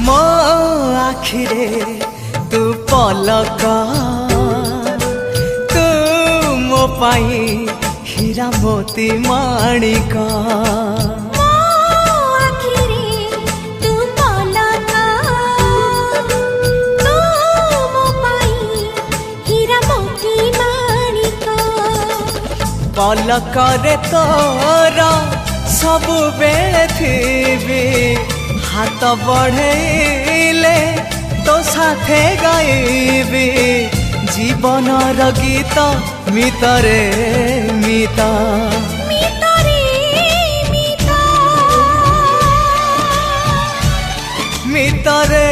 मो आखिरे तू पलक तू मो पाई हीरा मोती माणिक पलक रे तोर सबु बेले थी हाथ बढ़ेले तो साथे गाइबी जीवन गीत मितरे मिता मितरे